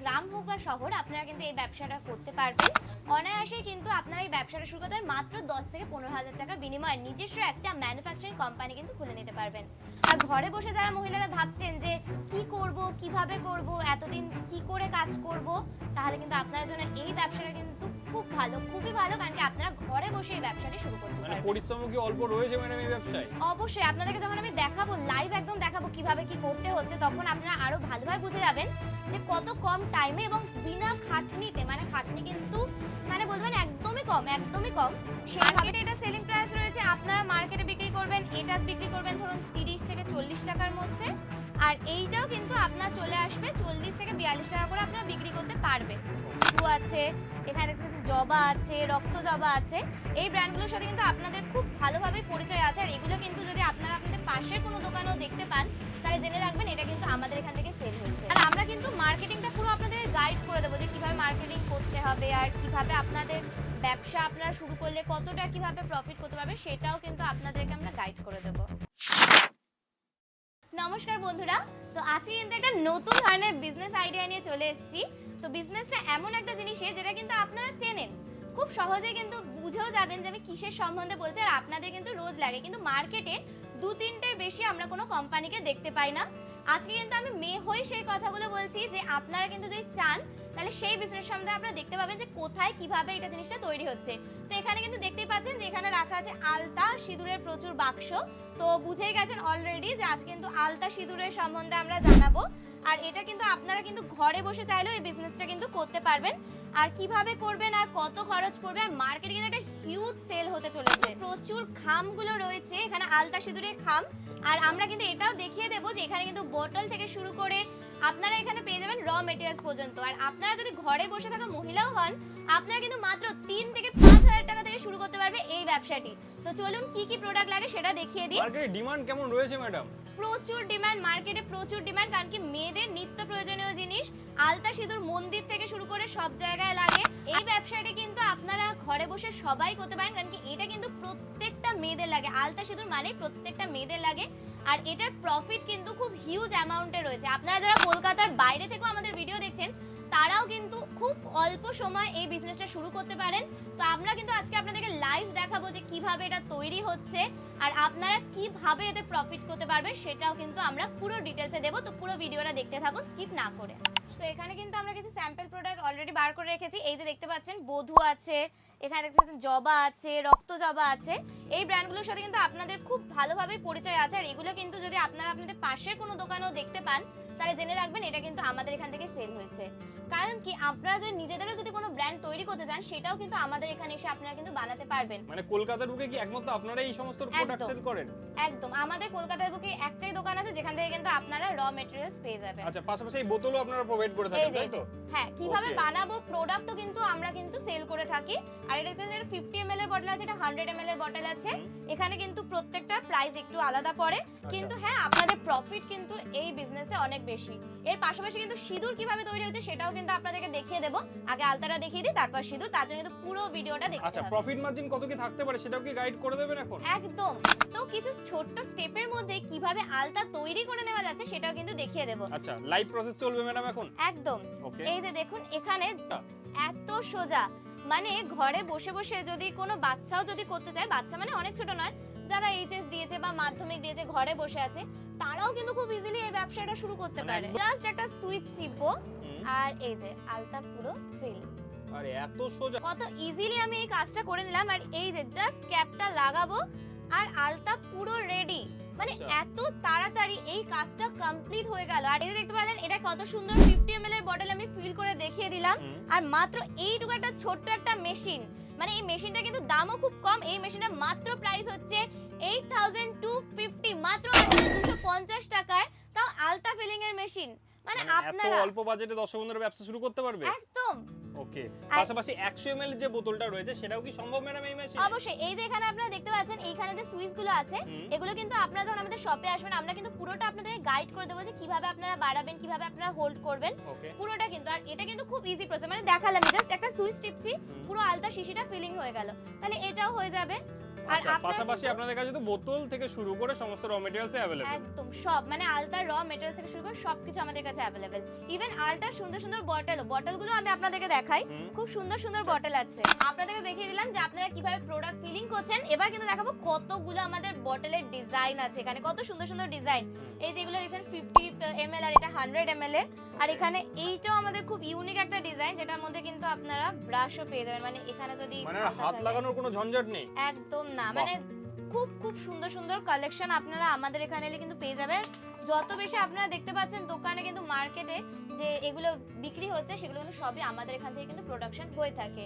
গ্রাম হোক বা শহর, আপনারা কিন্তু এই ব্যবসাটা করতে পারবেন অনায়াসেই। কিন্তু আপনারা এই ব্যবসাটা শুরু করতে মাত্র 10 থেকে 15,000 টাকা বিনিময়ে নিজস্ব একটা ম্যানুফ্যাকচারিং কোম্পানি কিন্তু খুলে নিতে পারবেন। আর ঘরে বসে যারা মহিলারা ভাবছেন যে কি করব, কিভাবে করব, এতদিন কি করে কাজ করব, তাহলে কিন্তু আপনাদের জন্য এই ব্যবসাটা কিন্তু খুব ভালো, খুবই ভালো, কারণ কি আপনারা ঘরে বসে এই ব্যবসাটা শুরু করতে পারবেন। মানে পরিশ্রম কি অল্প রয়েছে ম্যাডাম এই ব্যবসায়? অবশ্যই আপনাদেরকে যখন আমি দেখাবো, লাইভ একদম দেখাবো কিভাবে কি করতে হচ্ছে, তখন আপনারা আরো ভালোভাবে বুঝে যাবেন যে কত কম টাইমে এবং বিনা খাটনিতে, মানে খাটনি কিন্তু মানে বলবেন একদমই কম, একদমই কম। সেই মার্কেটে এটা সেলিং প্রাইস রয়েছে, আপনারা মার্কেটে বিক্রি করবেন, এটা বিক্রি করবেন ধরুন 30 থেকে 40 টাকার মধ্যে, আর এইটাও কিন্তু আপনার চলে আসবে 40 থেকে 42 টাকা করে আপনারা বিক্রি করতে পারবেন। আছে এখানে জবা আছে, রক্ত জবা আছে, এই ব্র্যান্ডগুলোর সাথে কিন্তু আপনাদের খুব ভালোভাবে পরিচয় আছে। আর এগুলো কিন্তু যদি আপনারা আপনাদের পাশের কোনো দোকানেও দেখতে পান, তাহলে জেনে রাখবেন এটা কিন্তু আমাদের এখান থেকে সেল হয়েছে। আর আমরা কিন্তু মার্কেটিংটা পুরো আপনাদের গাইড করে দেবো যে কিভাবে মার্কেটিং করতে হবে, আর কিভাবে আপনাদের ব্যবসা আপনারা শুরু করলে কতটা কিভাবে প্রফিট করতে পারবে, সেটাও কিন্তু আপনাদেরকে আমরা গাইড করে দেবো। নমস্কার বন্ধুরা, তো আজকে কিন্তু একটা নতুন ধরনের বিজনেস আইডিয়া নিয়ে চলে এসেছি। তো বিজনেসটা এমন একটা জিনিস যেটা কিন্তু আপনারা চেনেন, খুব সহজে কিন্তু বুঝেও যাবেন যে আমি কিসের সম্বন্ধে বলছি। আর আপনাদের কিন্তু রোজ লাগে, কিন্তু মার্কেটে 2-3টের বেশি আমরা কোনো কোম্পানিকে দেখতে পাই না। আজকে কিন্তু আমি মেয়ে হয়ে সেই কথাগুলো বলছি যে আপনারা কিন্তু যদি চান, তাহলে সেই বিজনেস সম্বন্ধে আপনারা দেখতে পাবেন যে কোথায় কিভাবে এটা জিনিসটা তৈরি হচ্ছে। তো এখানে কিন্তু দেখতেই পাচ্ছেন যে এখানে রাখা আছে আলতা সিঁদুরের প্রচুর বাক্স। তো বুঝেই গেছেন অলরেডি যে আজ কিন্তু আলতা সিঁদুরের সম্বন্ধে আমরা জানাবো। আর এটা কিন্তু আপনারা কিন্তু ঘরে বসে চাইলেও এই বিজনেসটা কিন্তু করতে পারবেন। আর কিভাবে করবেন আর কত খরচ পড়বে, আর মার্কেটে কিন্তু একটা হিউজ সেল হতে চলেছে। প্রচুর খামগুলো রয়েছে এখানে, আলতা সিঁদুরের খাম। আর আমরা কিন্তু এটাও দেখিয়ে দেবো যে এখানে কিন্তু বোতল থেকে শুরু করে আপনারা এখানে পেয়ে যাবেন র মেটেরিয়ালস পর্যন্ত। আর আপনারা যদি ঘরে বসে থাকা মহিলাও হন, আপনারা কিন্তু মাত্র 3 থেকে 5,000 টাকা থেকে শুরু করতে পারবে এই ব্যবসাটি। তো চলুন কি কি প্রোডাক্ট লাগে সেটা দেখিয়ে দিই। মার্কেটে ডিমান্ড কেমন রয়েছে ম্যাডাম? প্রচুর ডিমান্ড, মার্কেটে প্রচুর ডিমান্ড, কারণ কি মেয়েদের নিত্য প্রয়োজনীয় জিনিস আলতা সিঁদুর মন্দির থেকে শুরু করে সব জায়গায় লাগে। এই ব্যবসাটি কিন্তু আপনারা ঘরে বসে সবাই করতে পারেন, কারণ কি এটা কিন্তু প্রত্যেকটা মেয়েদের লাগে। আলতা সিঁদুর মানে প্রত্যেকটা মেয়েদের লাগে। আর এটার প্রফিট কিন্তু খুব হিউজ অ্যামাউন্টে রয়েছে। আপনারা যারা কলকাতার বাইরে থেকেও আমাদের ভিডিও দেখছেন, তারাও কিন্তু খুব অল্প সময় এই বিজনেসটা শুরু করতে পারেন। তো আমরা কিন্তু আজকে আপনাদেরকে লাইভ দেখাবো যে কিভাবে এটা তৈরি হচ্ছে আর আপনারা কিভাবে এতে প্রফিট করতে পারবে, সেটাও কিন্তু আমরা পুরো ডিটেইলসে দেব। তো পুরো ভিডিওটা দেখতে থাকুন স্কিপ না করে। তো এখানে কিন্তু আমরা কিছু স্যাম্পল প্রোডাক্ট অলরেডি বার করে রেখেছি। এই যে দেখতে পাচ্ছেন বধূ আছে, এখানে দেখতে পাচ্ছেন জবা আছে, রক্ত জবা আছে। এই ব্র্যান্ডগুলোর সাথে কিন্তু আপনাদের খুব ভালোভাবে পরিচয় আছে। আর এগুলো কিন্তু যদি আপনারা আপনাদের পাশের কোনো দোকানেও দেখতে পান, তাহলে জেনে রাখবেন এটা কিন্তু আমাদের এখান থেকে সেল হয়েছে। কারণ কি আপনারা যদি নিজেদেরও যদি কোনো ব্র্যান্ড তৈরি করতে চান, সেটাও কিন্তু আমাদের এখানে এসে আপনারা কিন্তু বানাতে পারবেন। মানে কলকাতার বুকে কি একমাত্র আপনারা এই সমস্ত প্রোডাক্ট সেল করেন? একদম, আমাদের কলকাতার বুকে একটাই দোকান আছে যেখান থেকে কিন্তু আপনারা র মেটেরিয়ালস পেয়ে যাবেন। আচ্ছা, পাশাপাশি এই বোতলও আপনারা প্রোভাইড করে থাকেন, তাই তো? হ্যাঁ, কিভাবে বানাবো প্রোডাক্টও কিন্তু আমরা কিন্তু সেল করে থাকি। আর এটা 50 ml এর বটল আছে, এটা 100 ml এর বটল আছে। এখানে কিন্তু প্রত্যেকটার প্রাইস একটু আলাদা পড়ে, কিন্তু হ্যাঁ আপনাদের প্রফিট কিন্তু এই বিজনেসে অনেক বেশি। এর পাশাপাশি কিন্তু সিঁদুর কিভাবে তৈরি হচ্ছে সেটাও কিন্তু আপনাদেরকে দেখিয়ে দেব। আগে আলতাটা দেখিয়ে দিই, তারপর সিঁদুর। তার জন্য কিন্তু পুরো ভিডিওটা দেখতে হবে। আচ্ছা, প্রফিট মার্জিন কত কি থাকতে পারে সেটাও কি গাইড করে দেবেন এখন? একদম। তো কিছু ছোট্ট স্টেপের মধ্যে কিভাবে আলতা তৈরি করে নেওয়া যাচ্ছে সেটাও কিন্তু দেখিয়ে দেব। আচ্ছা, লাইভ প্রসেস চলবে ম্যাডাম এখন? একদম। ওকে। এই যে দেখুন এখানে এত সোজা, মানে ঘরে বসে বসে যদি কোনো বাচ্চাও যদি করতে চায়, বাচ্চা মানে অনেক ছোট নয়, যারা এইচএস দিয়েছে বা মাধ্যমিক দিয়েছে ঘরে বসে আছে, তারাও কিন্তু খুব ইজিলি এই ব্যবসাটা শুরু করতে পারে। জাস্ট একটা সুইচ টিপবো আর এই যে আলতা পুরো ফিল। আরে এত সোজা, কত ইজিলি আমি এই কাজটা করে নিলাম। আর এই যে জাস্ট ক্যাপটা লাগাবো আর আলতা পুরো রেডি। মানে এত তাড়াতাড়ি এই কাজটা কমপ্লিট হয়ে গেল। আর এই দেখতে পেলেন এটা কত সুন্দর 50 ml এর বটল আমি ফিল করে দেখিয়ে দিলাম। আর মাত্র এইটুকু একটা ছোট্ট একটা মেশিন, মানে এই মেশিনটা কিন্তু দামও খুব কম। এই মেশিনের মাত্র প্রাইস হচ্ছে 8250, মাত্র 250 টাকায়, তাও আলতা ফিলিং এর মেশিন। মানে আপনারা এত অল্প বাজেটে দর্শক বন্ধুরা ব্যবসা শুরু করতে পারবে? একদম। ওকে। পাশাপাশি 100 ml এর যে বোতলটা রয়েছে সেটাও কি সম্ভব ম্যাডাম এই মেশিনে? অবশ্যই। এই যে এখানে আপনারা দেখতে পাচ্ছেন এইখানে যে সুইচ গুলো আছে, এগুলো কিন্তু আপনারা যখন আমাদের শপে আসবেন, আমরা কিন্তু পুরোটা আপনাদের গাইড করে দেবো যে কিভাবে আপনারা বাড়াবেন, কিভাবে আপনারা হোল্ড করবেন পুরোটা কিন্তু। আর এটা কিন্তু খুব ইজি প্রসেস, মানে দেখালাম জাস্ট একটা সুইচ টিপছি, পুরো আলতা শিশিটা ফিলিং হয়ে গেল। তাহলে এটাও হয়ে যাবে। আর আচ্ছা, পাশাপাশি আপনাদের কাছে তো বোতল থেকে শুরু করে সমস্ত র মেটেরিয়ালস अवेलेबल। একদম সব, মানে আলতার র মেটেরিয়াল থেকে শুরু করে সবকিছু আমাদের কাছে अवेलेबल। ইভেন আলতার সুন্দর সুন্দর বটলগুলো আমি আপনাদেরকে দেখাই। খুব সুন্দর সুন্দর বটল আছে। আপনাদেরকে দেখিয়ে দিলাম যে আপনারা কিভাবে প্রোডাক্ট ফিলিং করছেন। এবার কিন্তু দেখাবো কতগুলো আমাদের বটলের ডিজাইন আছে এখানে, কত সুন্দর সুন্দর ডিজাইন। এই যেগুলো দেখছেন 50 ml আর এটা 100 ml এর। আর এখানে এইটাও আমাদের খুব ইউনিক একটা ডিজাইন, যেটার মধ্যে কিন্তু আপনারা ব্রাশও পেয়ে যাবেন, মানে এখানে যদি মানে হাত লাগানোর কোনো ঝঞ্ঝাট নেই একদম না। মানে খুব খুব সুন্দর সুন্দর কালেকশন আপনারা আমাদের এখানে এলে কিন্তু পেয়ে যাবেন। যত বেশি আপনারা দেখতে পাচ্ছেন দোকানে কিন্তু মার্কেটে যে এগুলো বিক্রি হচ্ছে সেগুলো কিন্তু সবই আমাদের এখান থেকে কিন্তু প্রোডাকশন হয়ে থাকে।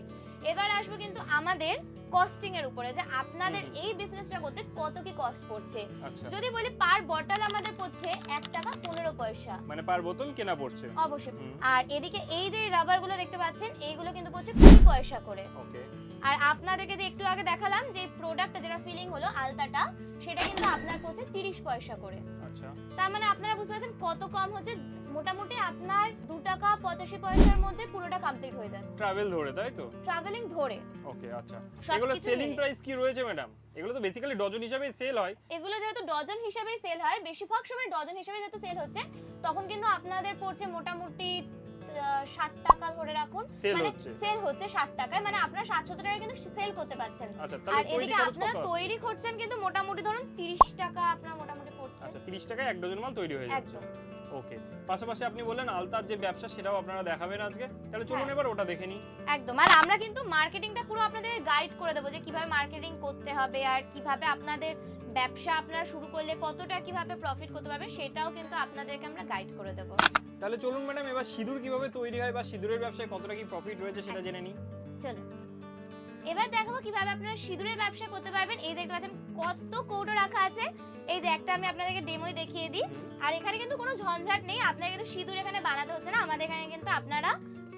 এবার আসবো কিন্তু আমাদের কস্টিং এর উপরে, যে আপনাদের এই বিজনেসটা করতে কত কি কস্ট পড়ছে। আচ্ছা, যদি বলি পার বটল আমাদের পড়ছে 1 টাকা 15 পয়সা, মানে পার বোতল কেনা পড়ছে অবশ্যই। আর এদিকে এই যে রাবার গুলো দেখতে পাচ্ছেন এইগুলো কিন্তু পড়ছে 20 পয়সা করে। ওকে, আর আপনাদেরকে যে একটু আগে দেখালাম যে প্রোডাক্টটা যেটা ফিলিং হলো আলতাটা, সেটা কিন্তু আপনার পড়ছে 30 পয়সা করে। আচ্ছা, তার মানে আপনারা বুঝতে পারছেন কত কম হচ্ছে। মোটামুটি আপনার 2 টাকা 85 পয়সার মধ্যে পুরোটা কমপ্লিট হয়ে যাচ্ছে, ট্রাভেল ধরে, তাই তো? ট্রাভেলিং ধরে। ওকে, আচ্ছা। সবকিছু এগুলো সেলিং মিলে। প্রাইস কি রয়েছে ম্যাডাম? এগুলো তো বেসিক্যালি ডজন হিসাবেই সেল হয়। এগুলো যেহেতু ডজন হিসাবেই সেল হয়, বেশিরভাগ সময় ডজন হিসাবে যেহেতু সেল হচ্ছে, তখন কিন্তু আপনাদের পড়ছে মোটামুটি 60 টাকা ধরে রাখুন। সেল মানে হচ্ছে সেল হচ্ছে 60 টাকায়, মানে আপনারা 770 টাকায় কিন্তু সেল করতে পারছেন। আচ্ছা, আর তাহলে তৈরি এদিকে খরচ আপনারা কত আসছে? তৈরি করছেন কিন্তু মোটামুটি ধরুন 30 টাকা আপনার মোটামুটি পড়ছে। আচ্ছা, 30 টাকায় এক ডজন মাল তৈরি হয়ে যাচ্ছে। একদম। ওকে, পাশাপাশি আপনি বললেন আলতার যে ব্যবসা সেটাও আপনারা দেখাবেন আজকে, তাহলে চলুন হ্যাঁ। এবার ওটা দেখে নিই। একদম। আর আমরা কিন্তু মার্কেটিংটা পুরো আপনাদের গাইড করে দেবো, যে কিভাবে মার্কেটিং করতে হবে আর কিভাবে আপনাদের ব্যবসা আপনারা শুরু করলে কতটা কিভাবে প্রফিট করতে পারবে, সেটাও কিন্তু আপনাদেরকে আমরা গাইড করে দেবো। তাহলে চলুন ম্যাডাম, এবার সিঁদুর কিভাবে তৈরি হয় বা সিঁদুরের ব্যবসায় কতটা কি প্রফিট রয়েছে সেটা জেনে নিই। চলো এবার দেখাবো কিভাবে আপনারা সিঁদুরের ব্যবসা করতে পারবেন। এই দেখতে পাচ্ছেন কত কৌটো রাখা আছে। এই যে একটা আমি আপনাদেরকে ডেমোই দেখিয়ে দিই। আর এখানে কিন্তু কোনো ঝঞ্ঝাট নেই, আপনারা কিন্তু সিঁদুর এখানে বানাতে হচ্ছে না। আমাদের এখানে কিন্তু আপনারা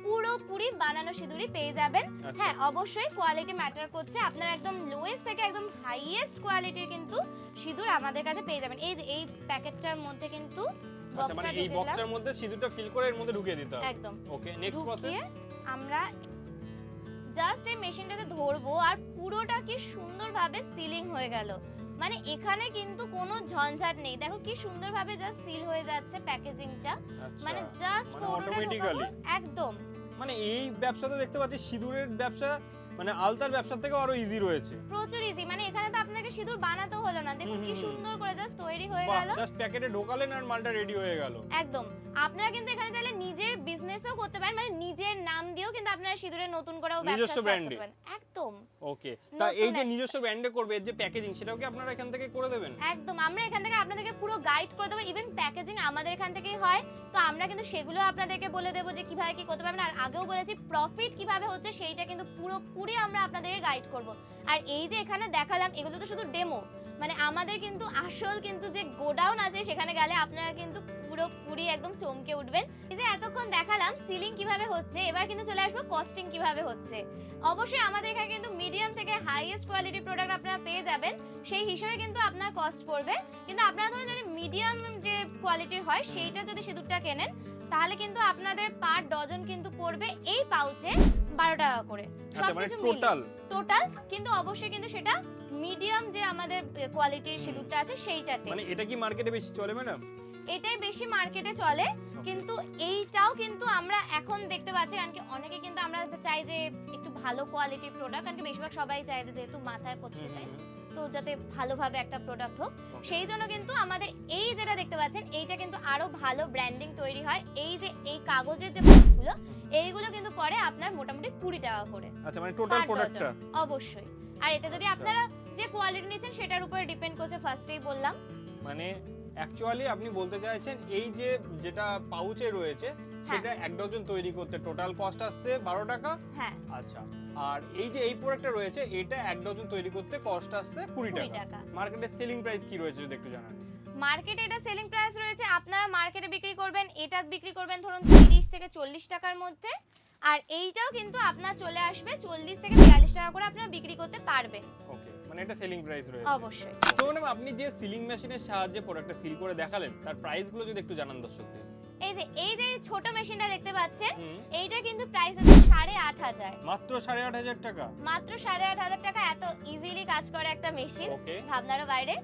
পুরোপুরি বানানো সিঁদুরই পেয়ে যাবেন। আচ্ছা। হ্যাঁ, অবশ্যই কোয়ালিটি ম্যাটার করছে। আপনারা একদম লোয়েস্ট থেকে একদম হাইয়েস্ট কোয়ালিটির কিন্তু সিঁদুর আমাদের কাছে পেয়ে যাবেন। এই যে এই প্যাকেটটার মধ্যে কিন্তু আচ্ছা, মানে এই বক্সটার মধ্যে সিঁদুরটা ফিল করে এর মধ্যে ঢুকিয়ে দিতে হবে। একদম। ওকে, নেক্সট প্রসেস। আমরা জাস্ট এই মেশিনটাতে ধরবো আর পুরোটা কি সুন্দরভাবে সিলিং হয়ে গেল। মানে এখানে কিন্তু কোনো ঝঞ্ঝাট নেই। দেখো কি সুন্দরভাবে জাস্ট সিল হয়ে যাচ্ছে প্যাকেজিংটা। মানে জাস্ট অটোমেটিক্যালি একদম। মানে এই ব্যবসাতে দেখতে পাচ্ছি সিঁদুরের ব্যবসা মানে আলতার ব্যবসা থেকে আরো ইজি রয়েছে। প্রচুর ইজি। মানে এখানে তো আপনাকে সিঁদুর বানাতেও হলো না। দেখুন কি সুন্দর করে জাস্ট তৈরি হয়ে গেল। জাস্ট প্যাকেটে ঢোকালেন আর মালটা রেডি হয়ে গেল। একদম। আপনারা কিন্তু এখানে চাইলে নিজের বিজনেসও করতে পারেন, মানে নিজের নাম দিয়েও কিন্তু আপনারা সিঁদুরের নতুন করেও ব্যবসা নিজস্ব স্টার্ট ব্র্যান্ডে। করতে পারেন। একদম। ওকে, তা এই যে নিজস্ব ব্র্যান্ডে করবে এর যে প্যাকেজিং সেটাও কি আপনারা এখান থেকে করে দেবেন? একদম। আমরা এখান থেকে আপনাদেরকে পুরো গাইড করে দেবো। ইভেন প্যাকেজিং আমাদের এখান থেকেই হয়, তো আমরা কিন্তু সেগুলো আপনাদেরকে বলে দেবো যে কিভাবে কি করতে পারবেন। আর আগেও বলেছি প্রফিট কিভাবে হচ্ছে সেইটা কিন্তু পুরোপুরি আমরা আপনাদেরকে গাইড করব। আর এই যে এখানে দেখালাম এগুলো তো শুধু ডেমো, মানে আমাদের কিন্তু আসল কিন্তু যে গোডাউন আছে সেখানে গেলে আপনারা কিন্তু পুরোপুরি একদম চমকে উঠবেন। এই যে এতক্ষণ দেখালাম সিলিং কিভাবে হচ্ছে, এবার কিন্তু চলে আসবো কস্টিং কিভাবে হচ্ছে। অবশ্যই আমাদের এখানে কিন্তু মিডিয়াম থেকে হাইয়েস্ট কোয়ালিটি প্রোডাক্ট আপনারা পেয়ে যাবেন, সেই হিসেবে কিন্তু আপনার কস্ট পড়বে। কিন্তু আপনারা ধরুন যদি মিডিয়াম যে কোয়ালিটির হয় সেইটা যদি সিঁদুরটা কেনেন, তাহলে কিন্তু আপনাদের পার ডজন কিন্তু পড়বে এই পাউচে 12 টাকা করে। আচ্ছা, মানে সবকিছু টোটাল কিন্তু অবশ্যই কিন্তু সেটা মিডিয়াম যে আমাদের কোয়ালিটির সিঁদুরটা আছে সেইটাতে। মানে এটা কি মার্কেটে বেশি চলে ম্যাডাম? এটাই বেশি মার্কেটে চলে, কিন্তু এইটাও কিন্তু আমরা এখন দেখতে পাচ্ছি, কারণ কি অনেকে কিন্তু আমরা চাই যে একটু ভালো কোয়ালিটির প্রোডাক্ট, কারণ কি বেশিরভাগ সবাই চায় যে যেহেতু মাথায় পড়ছে তাই, তো যাতে ভালোভাবে একটা প্রোডাক্ট হোক, সেই জন্য কিন্তু আমাদের এই যেটা দেখতে পাচ্ছেন এইটা কিন্তু আরো ভালো ব্র্যান্ডিং তৈরি হয়। এই যে এই কাগজের যে বক্সগুলো এইগুলো কিন্তু পড়ে আপনার মোটামুটি 20 টাকা করে। আচ্ছা, মানে টোটাল প্রোডাক্টটা অবশ্যই। আর এটা যদি আপনারা যে কোয়ালিটি নিচ্ছেন সেটার উপরে ডিপেন্ড করছে, ফার্স্টেই বললাম। মানে অ্যাকচুয়ালি আপনি বলতে চাইছেন এই যে যেটা পাউচে রয়েছে সেটা এক ডজন তৈরি করতে টোটাল কস্ট আসছে 12 টাকা। হ্যাঁ। আচ্ছা, আর এই যে এই প্রোডাক্টটা রয়েছে এটা এক ডজন তৈরি করতে কস্ট আসছে 20 টাকা। মার্কেটে সেলিং প্রাইস কি রয়েছে যদি একটু জানান। মার্কেটে এটা সেলিং প্রাইস রয়েছে, আপনারা মার্কেটে বিক্রি করবেন, এটা বিক্রি করবেন ধরুন 30 থেকে 40 টাকার মধ্যে। আর এইটাও কিন্তু আপনার চলে আসবে 40 থেকে 42 টাকা করে আপনারা বিক্রি করতে পারবেন। ওকে, মানে এটা সেলিং প্রাইস রয়েছে। অবশ্যই। তো ম্যাডাম আপনি যে সিলিং মেশিনের সাহায্যে প্রোডাক্টটা সিল করে দেখালেন তার প্রাইস গুলো যদি একটু জানান দর্শকদের। এই এই যে ছোট মেশিনটা দেখতে পাচ্ছেন, হুম। এইটা কিন্তু প্রাইস আছে 8,500। মাত্র 8,500 টাকা। মাত্র 8,500 টাকা, এত ইজিলি কাজ করে একটা মেশিন, ওকে। ভাবনারও বাইরে।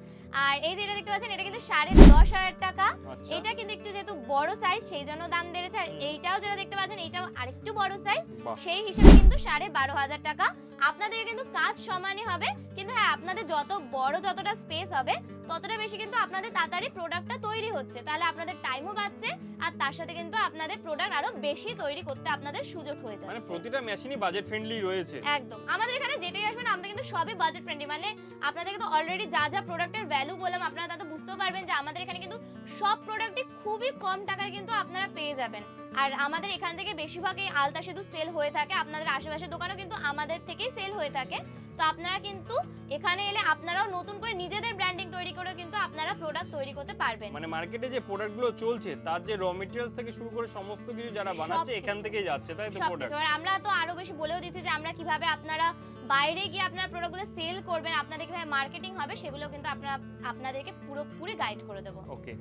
আর এই যে এটা দেখতে পাচ্ছেন, এটা কিন্তু 10,500 টাকা। আচ্ছা। এটা কিন্তু একটু যেহেতু বড় সাইজ সেই জন্য দাম বেড়েছে। আর এইটাও যেটা দেখতে পাচ্ছেন, এইটাও আরেকটু বড় সাইজ, বাহ। সেই হিসেবে কিন্তু 12,500 টাকা। আপনাদের কিন্তু কাজ সমানই হবে, কিন্তু হ্যাঁ আপনাদের যত বড় যতটা স্পেস হবে ততটা বেশি কিন্তু আপনাদের তাড়াতাড়ি প্রোডাক্টটা তৈরি হচ্ছে, তাহলে আপনাদের টাইমও বাঁচছে আর তার সাথে কিন্তু আপনাদের প্রোডাক্ট আরো বেশি তৈরি করতে আপনাদের সুযোগ হয়ে যাচ্ছে। মানে প্রতিটা মেশিনই বাজেট ফ্রেন্ডলি রয়েছে। একদম, আমাদের এখানে যেটাই আসবে না, আমরা কিন্তু সবই বাজেট ফ্রেন্ডলি। মানে আপনাদের কিন্তু অলরেডি যা যা প্রোডাক্টের ভ্যালু বললাম, আপনারা তা তো বুঝতেও পারবেন যে আমাদের এখানে কিন্তু সব প্রোডাক্টই খুবই কম টাকায় কিন্তু আপনারা পেয়ে যাবেন। আর আমাদের এখান থেকে বেশিরভাগই আলতা সেতু সেল হয়ে থাকে, আপনাদের আশেপাশের দোকানও কিন্তু আমাদের থেকেই সেল হয়ে থাকে। তো আপনারা কিন্তু এখানে এলে আপনারাও নতুন করে নিজেদের ব্র্যান্ডিং তৈরি করে কিন্তু আপনারা প্রোডাক্ট তৈরি করতে পারবেন। মানে মার্কেটে যে প্রোডাক্টগুলো চলছে তার যে র মেটেরিয়ালস থেকে শুরু করে সমস্ত কিছু যারা বানাচ্ছে সবকিছু। এখান থেকেই যাচ্ছে, তাই তো সবকিছু। প্রোডাক্ট? আর আমরা তো আরো বেশি বলেও দিচ্ছি যে আমরা কিভাবে আপনারা বাইরে গিয়ে আপনার প্রোডাক্টগুলো সেল করবেন, আপনাদের কিভাবে মার্কেটিং হবে, সেগুলো কিন্তু আপনাদেরকে পুরোপুরি গাইড করে দেবো। ওকে।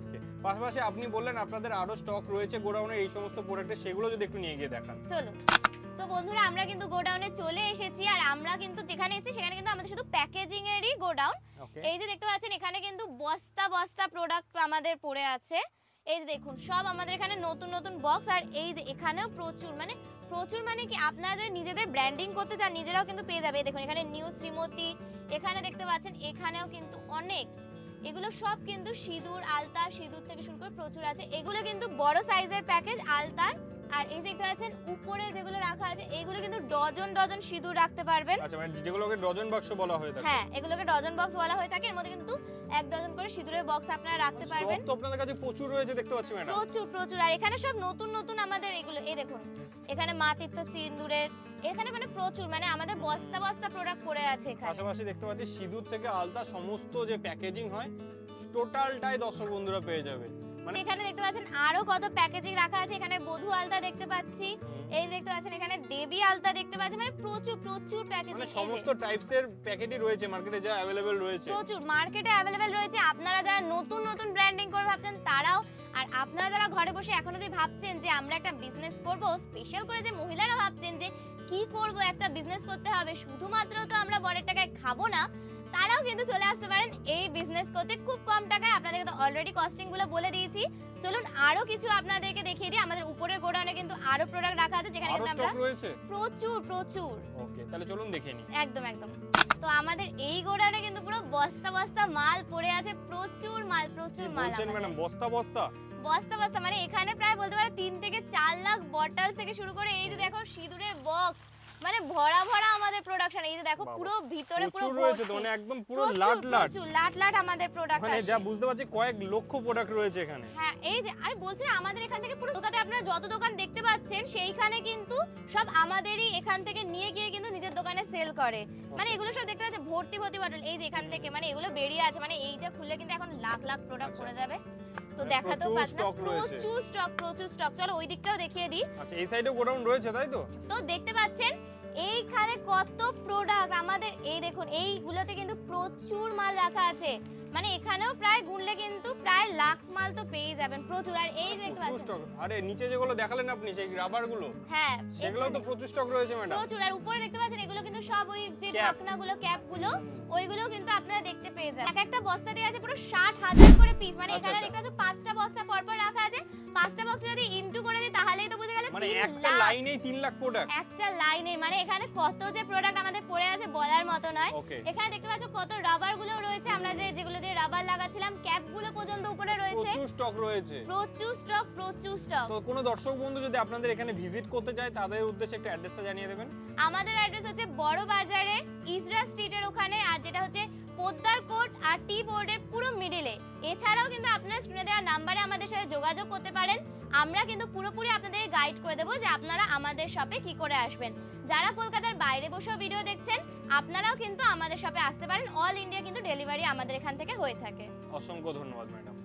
পাশাপাশি আপনি বললেন আপনাদের আরো স্টক রয়েছে গোডাউনের এই সমস্ত প্রোডাক্টের, সেগুলো যদি একটু নিয়ে গিয়ে দেখান। চলো। তো বন্ধুরা, আমরা কিন্তু গোডাউনে চলে এসেছি। আর আমরা কিন্তু যেখানে এসেছি সেখানে কিন্তু আমাদের শুধু প্যাকেজিং এরই গোডাউন। ওকে। এই যে দেখতে পাচ্ছেন, এখানে কিন্তু বস্তা বস্তা প্রোডাক্ট আমাদের পড়ে আছে। এই যে দেখুন, সব আমাদের এখানে নতুন নতুন বক্স। আর এই যে এখানেও প্রচুর মানে কি, আপনারা যদি নিজেদের ব্র্যান্ডিং করতে চান নিজেরাও কিন্তু পেয়ে যাবে। এই দেখুন, এখানে নিউ শ্রীমতী, এখানে দেখতে পাচ্ছেন, এখানেও কিন্তু অনেক, এগুলো সব কিন্তু সিঁদুর, আলতা, সিঁদুর থেকে শুরু করে প্রচুর আছে। এগুলো কিন্তু বড় সাইজের প্যাকেজ আলতার। আর এই যে দেখতে পাচ্ছেন উপরে যেগুলো রাখা আছে, এগুলো কিন্তু ডজন ডজন সিঁদুর রাখতে পারবেন। আচ্ছা, মানে যেগুলোকে ডজন বাক্স বলা হয়ে থাকে। হ্যাঁ, এগুলোকে ডজন বক্স বলা হয়ে থাকে। এর মধ্যে কিন্তু 1 ডজন করে সিঁদুরের বক্স আপনারা রাখতে পারবেন। স্টক তো আপনাদের কাছে প্রচুর রয়েছে দেখতে পাচ্ছি ম্যাডাম। প্রচুর। আর এখানে সব নতুন নতুন আমাদের এগুলো, এই দেখুন, এখানে মাতৃত্ব সিঁদুরের, এখানে মানে প্রচুর, মানে আমাদের বস্তা বস্তা প্রোডাক্ট পড়ে আছে এখানে। পাশাপাশি দেখতে পাচ্ছি সিঁদুর থেকে আলতা সমস্ত যে প্যাকেজিং হয় টোটালটাই দর্শক বন্ধুরা পেয়ে যাবে। মানে এখানে দেখতে পাচ্ছেন আরো কত প্যাকেজিং রাখা আছে। এখানে বধূ আলতা দেখতে পাচ্ছি, এই দেখতে পাচ্ছেন এখানে দেবী আলতা দেখতে পাচ্ছি, মানে প্রচুর প্যাকেজিং। মানে সমস্ত টাইপস এর প্যাকেটই রয়েছে মার্কেটে, যা अवेलेबल রয়েছে। প্রচুর মার্কেটে अवेलेबल রয়েছে। আপনারা যারা নতুন নতুন ব্র্যান্ডিং করে ভাবছেন তারাও, আর আপনারা যারা ঘরে বসে এখনো যদি ভাবছেন যে আমরা একটা বিজনেস করব, স্পেশাল করে যে মহিলারা ভাবছেন যে কি করব, একটা বিজনেস করতে হবে, শুধুমাত্র তো আমরা বরের টাকায় খাবো না, তারাও কিন্তু চলে আসতে পারেন এই বিজনেস করতে খুব কম টাকায়। আপনাদেরকে তো অলরেডি কস্টিং গুলো বলে দিয়েছি। চলুন আরো কিছু আপনাদেরকে দেখিয়ে দিই। আমাদের উপরের গোডাউনে কিন্তু আরো প্রোডাক্ট রাখা আছে, যেখানে আরো কিন্তু আমরা স্টক রয়েছে প্রচুর। ওকে, তাহলে চলুন দেখে নিই। একদম। তো আমাদের এই গোডাউনে কিন্তু পুরো বস্তা বস্তা মাল পড়ে আছে, প্রচুর মাল বলছেন আমাদের। ম্যাডাম বস্তা বস্তা? বস্তা মানে এখানে প্রায় বলতে পারে 3 থেকে 4 লাখ বটল থেকে শুরু করে এই যে দেখো সিঁদুরের বক্স, মানে ভরা আমাদের প্রোডাকশন। এই যে দেখো বাবা, পুরো ভিতরে পুরো প্রচুর রয়েছে তো, মানে একদম পুরো লাট আমাদের প্রোডাক্ট মানে আছে। যা বুঝতে পারছি কয়েক লক্ষ প্রোডাক্ট রয়েছে এখানে। হ্যাঁ, এই যে আরে বলছি না, আমাদের এখান থেকে পুরো দোকানে আপনারা যত দোকান দেখতে পাচ্ছেন সেইখানে কিন্তু সব আমাদেরই এখান থেকে নিয়ে গিয়ে কিন্তু নিজের দোকানে সেল করে। মানে এগুলো সব দেখতে পাচ্ছেন ভর্তি বটল, এই যে এখান থেকে, মানে এগুলো বেরিয়ে আছে, মানে এইটা খুললে কিন্তু এখন লাখ লাখ প্রোডাক্ট পড়ে যাবে। তো মানে দেখাতেও প্রচুর পাচ্ছি না, stock রয়েছে। প্রচুর স্টক। চলো ওই দিকটাও দেখিয়ে দিই। আচ্ছা, এই সাইডেও গোডাউন রয়েছে তাই তো? তো দেখতে পাচ্ছেন এইখানে কত প্রোডাক্ট আমাদের, এই দেখুন এইগুলোতে কিন্তু প্রচুর মাল রাখা আছে। মানে এখানেও প্রায় গুনলে কিন্তু প্রায় লাখ মাল তো পেয়ে যাবেন, প্রচুর। আর এই দেখতে প্রচুর পাচ্ছেন, স্টক। আরে নিচে যেগুলো দেখালেন আপনি সেই রাবার গুলো, হ্যাঁ সেগুলো তো প্রচুর স্টক রয়েছে ম্যাডাম। প্রচুর। আর উপরে দেখতে পাচ্ছেন এগুলো কিন্তু সব ওই যে Cap। ঢাকনাগুলো, ক্যাপগুলো, ওইগুলো কিন্তু আপনারা দেখতে পেয়ে যাবেন। একটা বস্তা দিয়ে আছে পুরো 60,000 করে পিস। মানে আচ্ছা, এখানে আচ্ছা। দেখতে পাচ্ছ 5টা বস্তা পরপর রাখা আছে। 5টা বক্স যদি ইনটু করে দিই তাহলেই তো বুঝে গেলে মানে 3 একটা লাখ। লাইনেই 3 লাখ প্রোডাক্ট। একটা লাইনে মানে এখানে কত যে প্রোডাক্ট আমাদের পড়ে আছে বলার মতো নয়। ওকে। এখানে দেখতে পাচ্ছ কত রাবার গুলো রয়েছে, আমরা যেগুলো দিয়ে রাবার লাগাচ্ছিলাম, ক্যাপ গুলো পর্যন্ত উপরে রয়েছে। প্রচুর স্টক রয়েছে। প্রচুর স্টক। তো কোনো দর্শক বন্ধু যদি আপনাদের এখানে ভিজিট করতে চায় তাদের উদ্দেশ্যে একটা অ্যাড্রেসটা জানিয়ে দেবেন। আমাদের অ্যাড্রেস হচ্ছে বড় বাজারে ইসরা স্ট্রিটের ওখানে, আর যেটা হচ্ছে পোদ্দার কোট আর টি বোর্ডের পুরো মিডিলে। এছাড়াও কিন্তু আপনারা স্ক্রিনে দেওয়া নাম্বারে আমাদের সাথে যোগাযোগ করতে পারেন। আমরা কিন্তু পুরোপুরি আপনাদের গাইড করে দেবো যে আপনারা আমাদের শপে কি করে আসবেন। যারা কলকাতার বাইরে বসেও ভিডিও দেখছেন আপনারাও কিন্তু আমাদের শপে আসতে পারেন। অল ইন্ডিয়া কিন্তু ডেলিভারি আমাদের এখান থেকে হয়ে থাকে। অসংখ্য ধন্যবাদ ম্যাডাম।